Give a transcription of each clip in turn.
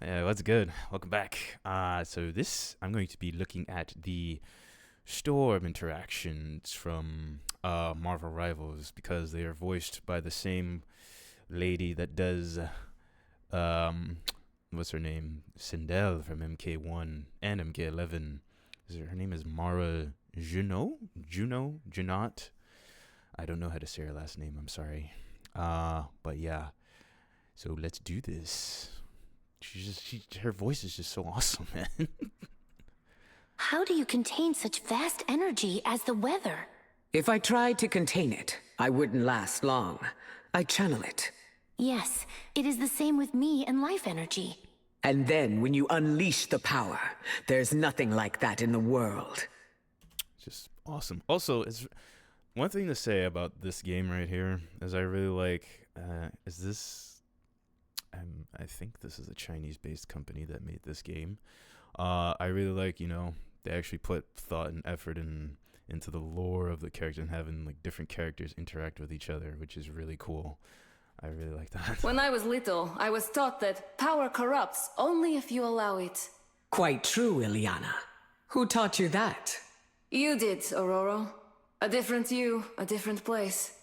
Yeah, what's good? Welcome back. So this I'm going to be looking at the Storm interactions from Marvel Rivals because they are voiced by the same lady that does um what's her name? Sindel from MK1 and MK11. Her name is Mara Junot. I don't know how to say her last name. I'm sorry. But yeah. So let's do this. Her voice is just so awesome, man. How do you contain such vast energy as the weather? If I tried to contain it, I wouldn't last long. I channel it. Yes, it is the same with me and life energy. And then when you unleash the power, there's nothing like that in the world. Just awesome. Also, it's one thing to say about this game right here is I really like. Is this? I think this is a Chinese-based company that made this game. I really like, they actually put thought and effort into the lore of the character and having like different characters interact with each other, which is really cool. I really like that. When I was little, I was taught that power corrupts only if you allow it. Quite true, Ilyana. Who taught you that? You did, Aurora. A different you, a different place.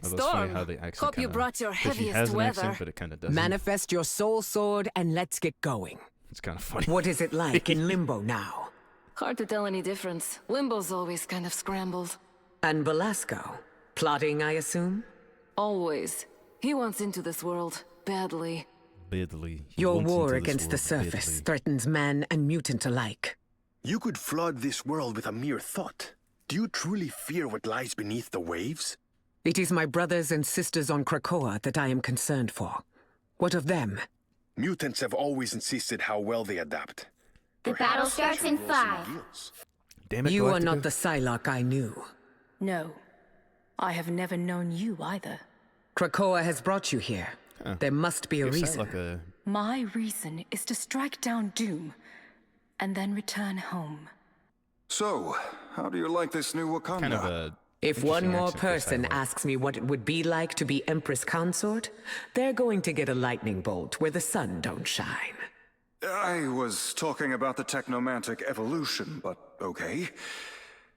Well, that's funny Storm, how they accent hope you kinda- brought your 'cause she heaviest has an weather. accent, but it kind of doesn't. Manifest your soul sword and let's get going. It's kind of funny. What is it like in Limbo now? Hard to tell any difference. Limbo's always kind of scrambled. And Velasco? Plotting, I assume? Always. He wants into this world, badly. Badly. He Your wants war into this against the world surface badly. threatens man and mutant alike. You could flood this world with a mere thought. Do you truly fear what lies beneath the waves? It is my brothers and sisters on Krakoa that I am concerned for. What of them? Mutants have always insisted how well they adapt. The battle starts in 5. Damn it, You are Galactica. not the Psylocke I knew. No, I have never known you either. Krakoa has brought you here. There must be a You sound reason. like a My reason is to strike down Doom and then return home. So, how do you like this new Wakanda? kind of a. If one interesting more accent for person Psylocke. asks me what it would be like to be Empress Consort, they're going to get a lightning bolt where the sun don't shine. I was talking about the technomantic evolution, but okay.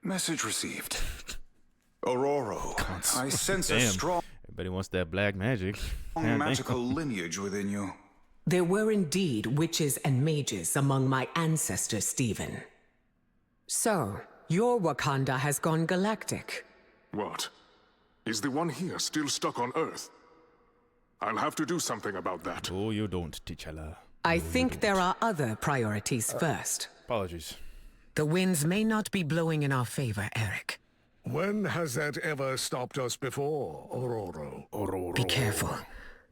Message received. Aurora, I sense a Damn. strong Everybody wants that black magic. Damn, magical lineage within you. There were indeed witches and mages among my ancestors, Stephen. So, your Wakanda has gone galactic. What? Is the one here still stuck on Earth? I'll have to do something about that. Oh, you don't, T'Challa. I think there are other priorities first. Apologies. The winds may not be blowing in our favor, Eric. When has that ever stopped us before, Aurora? Be careful.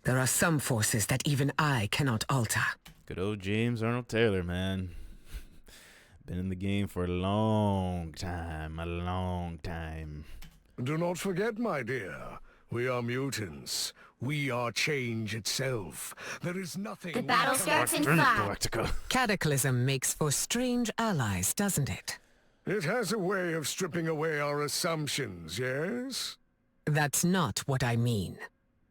There are some forces that even I cannot alter. Good old James Arnold Taylor, man. Been in the game for a long time. A long time. Do not forget, my dear, we are mutants. We are change itself. There is nothing... The battle starts in 5. Galactica. Cataclysm makes for strange allies, doesn't it? It has a way of stripping away our assumptions, yes? That's not what I mean.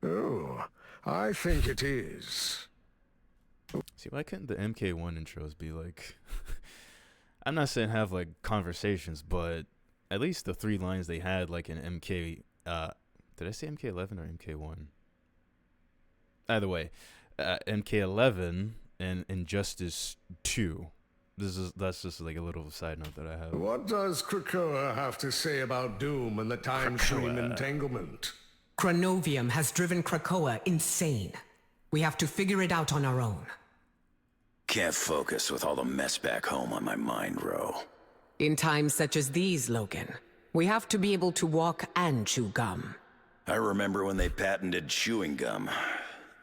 Oh, I think it is. See, why couldn't the MK1 intros be like... I'm not saying have like conversations, but at least the 3 lines they had like in MK... did I say MK11 or MK1? Either way, MK11 and Injustice 2. That's just like a little side note that I have. What does Krakoa have to say about Doom and the time stream entanglement? Chronovium has driven Krakoa insane. We have to figure it out on our own. Can't focus with all the mess back home on my mind, Ro. In times such as these, Logan, we have to be able to walk and chew gum. I remember when they patented chewing gum.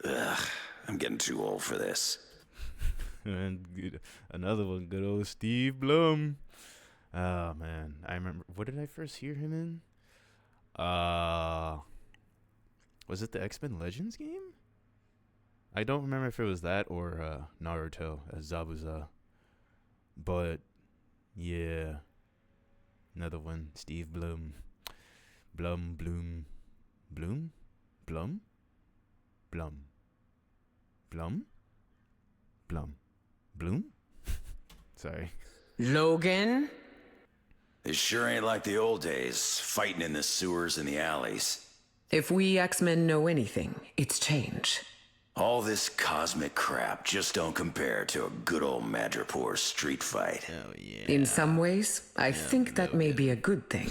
Ugh, I'm getting too old for this. And another one, good old Steve Blum. Oh man, I remember. What did I first hear him in? Was it the X-Men Legends game? I don't remember if it was that or Naruto as Zabuza. But yeah, another one, Steve Blum. Blum. Blum. Bloom? Sorry. Logan? It sure ain't like the old days, fighting in the sewers and the alleys. If we X-Men know anything, it's change. All this cosmic crap just don't compare to a good old Madripoor street fight. Oh, yeah. In some ways, I think that may be a good thing.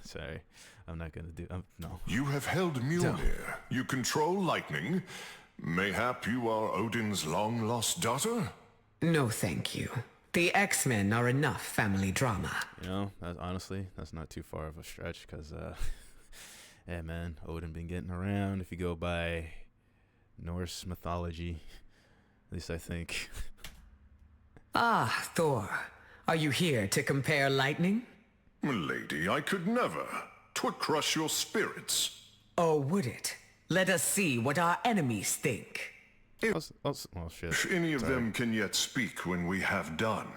Sorry. I'm not gonna do... no. You have held Mjolnir. You control lightning. Mayhap you are Odin's long-lost daughter? No, thank you. The X-Men are enough family drama. You know, honestly, that's not too far of a stretch, because, yeah, man, Odin been getting around, if you go by Norse mythology. At least I think. Ah, Thor. Are you here to compare lightning? Lady, I could never. 'Twould crush your spirits. Oh, would it? Let us see what our enemies think. Oh, shit. If any of Sorry. them can yet speak when we have done.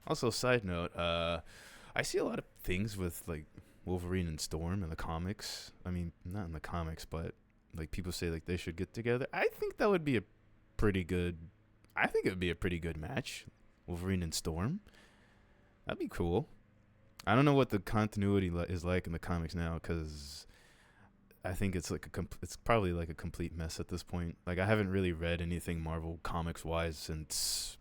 Also, side note, I see a lot of things with, like, Wolverine and Storm in the comics. I mean, not in the comics, but, like, people say, like, they should get together. I think that would be a pretty good... I think it would be a pretty good match. Wolverine and Storm. That'd be cool. I don't know what the continuity is like in the comics now, because I think it's like it's probably like a complete mess at this point. Like, I haven't really read anything Marvel comics wise since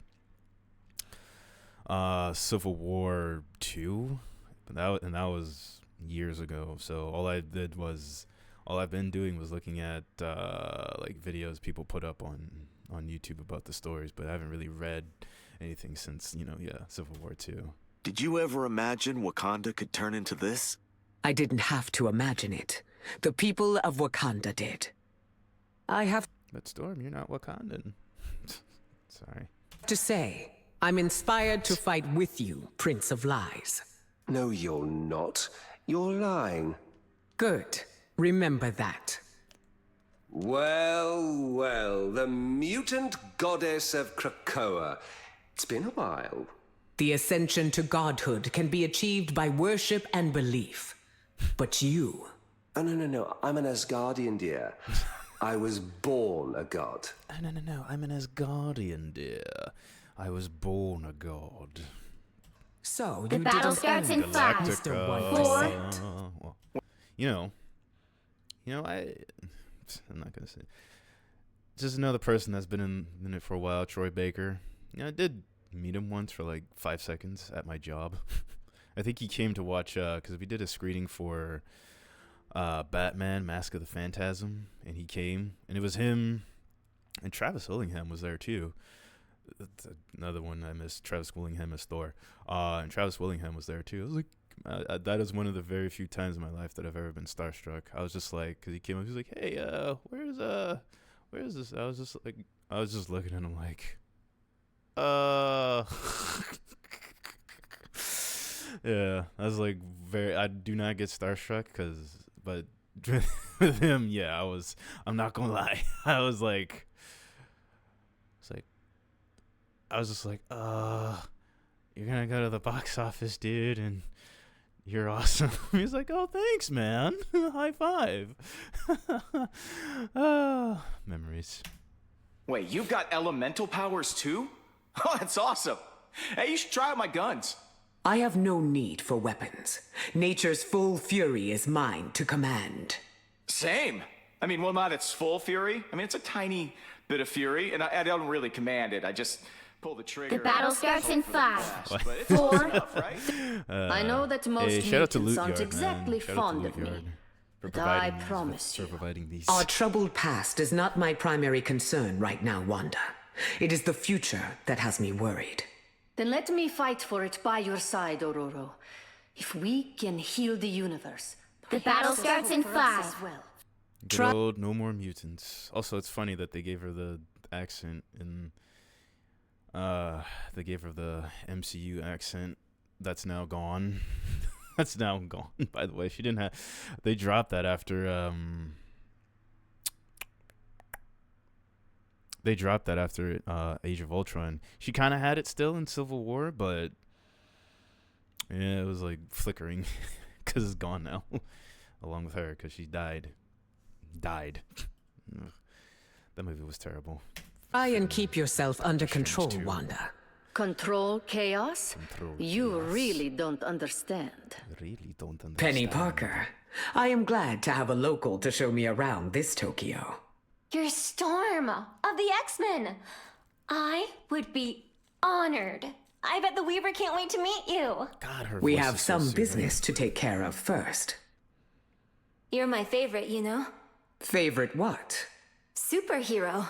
Civil War 2, and that was years ago. So all I've been doing was looking at like videos people put up on YouTube about the stories, but I haven't really read anything since, Civil War 2. Did you ever imagine Wakanda could turn into this? I didn't have to imagine it. The people of Wakanda did. I have But Storm, you're not Wakandan. Sorry. to say, I'm inspired to fight with you, Prince of Lies. No, you're not. You're lying. Good. Remember that. Well, the mutant goddess of Krakoa. It's been a while. The ascension to godhood can be achieved by worship and belief. But you... Oh, no. I'm an Asgardian, dear. I was born a god. No. I'm an Asgardian, dear. I was born a god. So, The you battle didn't starts own in 5, Mr. 4. Well, I'm not gonna say. Just another person that's been in it for a while, Troy Baker. I did meet him once for like 5 seconds at my job. I think he came to watch because we did a screening for Batman: Mask of the Phantasm, and he came, and it was him, and Travis Willingham was there too. That's another one I missed. Travis Willingham as Thor, and Travis Willingham was there too. I was like, that is one of the very few times in my life that I've ever been starstruck. I was just like, because he came up, he was like, "Hey, where's this?" I was just looking at him like, yeah. I was like, I do not get starstruck, but with him, yeah, I'm not gonna lie, I was just like, you're gonna go to the box office, dude, and you're awesome. He's like, oh, thanks, man. High five. Memories. Wait, you've got elemental powers too? Oh, that's awesome. Hey, you should try out my guns. I have no need for weapons. Nature's full fury is mine to command. Same. I mean, well, not its full fury. I mean, it's a tiny bit of fury, and I don't really command it. I just pull the trigger. The battle starts in 5, 4. I know that most shout out to mutants Loot aren't Yard, exactly man. Shout out to fond Loot of me. Yard for But I providing these- promise for you. providing these. Our troubled past is not my primary concern right now, Wanda. It is the future that has me worried. Then let me fight for it by your side, Ororo. If we can heal the universe, The battle perhaps starts there's in hope for us 5. as well. Good old No More Mutants. Also, it's funny that they gave her the accent in. They gave her the MCU accent. That's now gone. That's now gone. By the way, she didn't have. They dropped that after. They dropped that after Age of Ultron. She kind of had it still in Civil War, but yeah, it was like flickering because it's gone now, along with her because she died. Ugh. That movie was terrible. Try and keep yourself under control, Wanda. Control chaos? Control You chaos. really don't understand. Really don't understand. Penny Parker, I am glad to have a local to show me around this Tokyo. You're Storm of the X-Men. I would be honored. I bet the Weaver can't wait to meet you. God, her We voice have is so some soothing. business to take care of first. You're my favorite, you know? Favorite what? Superhero.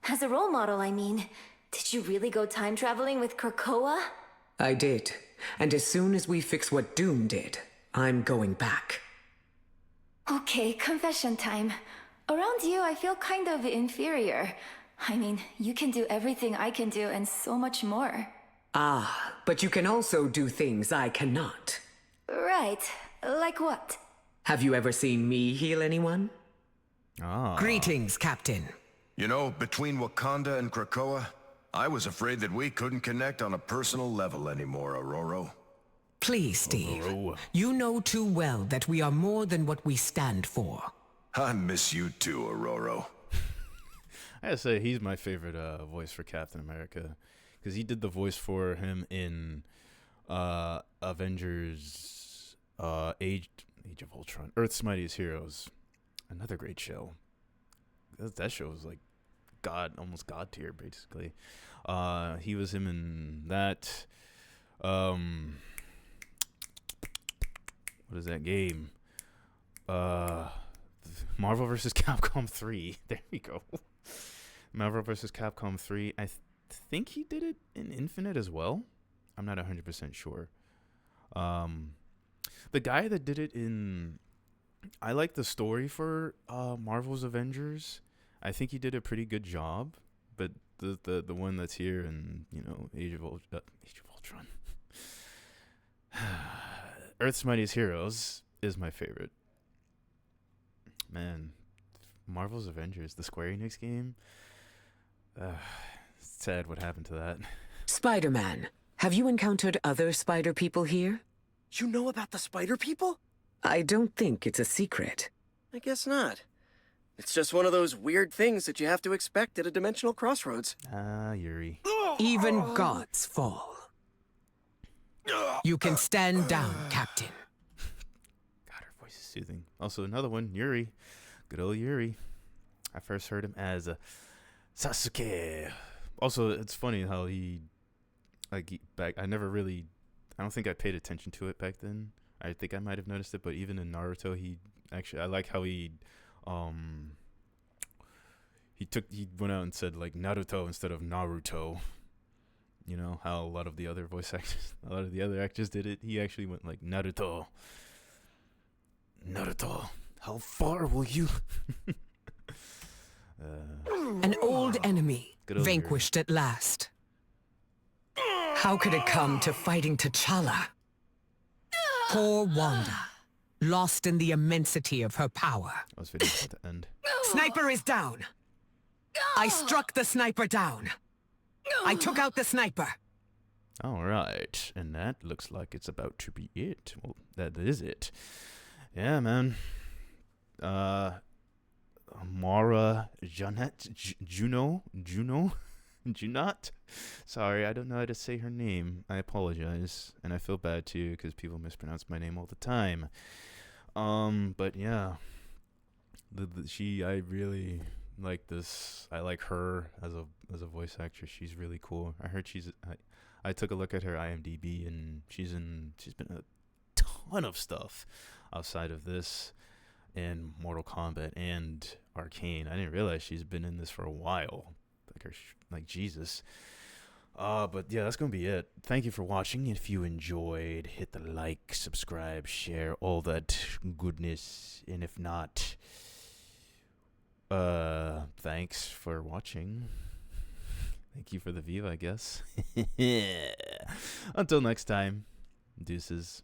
As a role model, I mean. Did you really go time traveling with Krakoa? I did. And as soon as we fix what Doom did, I'm going back. Okay, confession time. Around you, I feel kind of inferior. I mean, you can do everything I can do and so much more. Ah, but you can also do things I cannot. Right. Like what? Have you ever seen me heal anyone? Ah. Greetings, Captain. You know, between Wakanda and Krakoa, I was afraid that we couldn't connect on a personal level anymore, Aurora. Please, Steve. You know too well that we are more than what we stand for. I miss you too, Aurora. I gotta say, he's my favorite voice for Captain America, because he did the voice for him in Avengers Age of Ultron, Earth's Mightiest Heroes. Another great show. That show was like almost God tier, basically. He was him in that. What is that game? Marvel vs. Capcom 3. There we go. Marvel vs. Capcom 3. I think he did it in Infinite as well. I'm not 100% sure. The guy that did it in... I like the story for Marvel's Avengers. I think he did a pretty good job. But the one that's here in, Age of Ultron. Earth's Mightiest Heroes is my favorite. Man, Marvel's Avengers, the Square Enix game. It's sad what happened to that. Spider-Man, have you encountered other spider people here? You know about the spider people? I don't think it's a secret. I guess not. It's just one of those weird things that you have to expect at a dimensional crossroads. Ah, Yuri. Even gods fall. You can stand down, Captain. God, her voice is soothing. Also, another one, Yuri. Good old Yuri. I first heard him as Sasuke. Also, it's funny how I don't think I paid attention to it back then. I think I might have noticed it, but even in Naruto, I like how he went out and said like Naruto instead of Naruto. You know how a lot of the other actors did it. He actually went like Naruto. Naruto, how far will you? An old enemy, vanquished at last. How could it come to fighting T'Challa? Poor Wanda, lost in the immensity of her power. I was waiting for it to end. Sniper is down. I struck the sniper down. I took out the sniper. All right, and that looks like it's about to be it. Well, that is it. Yeah, man. Mara Junot. Sorry, I don't know how to say her name. I apologize, and I feel bad too because people mispronounce my name all the time. But yeah, I really like this. I like her as a voice actress. She's really cool. I heard I took a look at her IMDb, and she's been in a ton of stuff outside of this, and Mortal Kombat and Arcane. I didn't realize she's been in this for a while. Like Jesus. But yeah, that's gonna be it. Thank you for watching. If you enjoyed, hit the like, subscribe, share, all that goodness. And if not, thanks for watching. Thank you for the view, I guess. Until next time, deuces.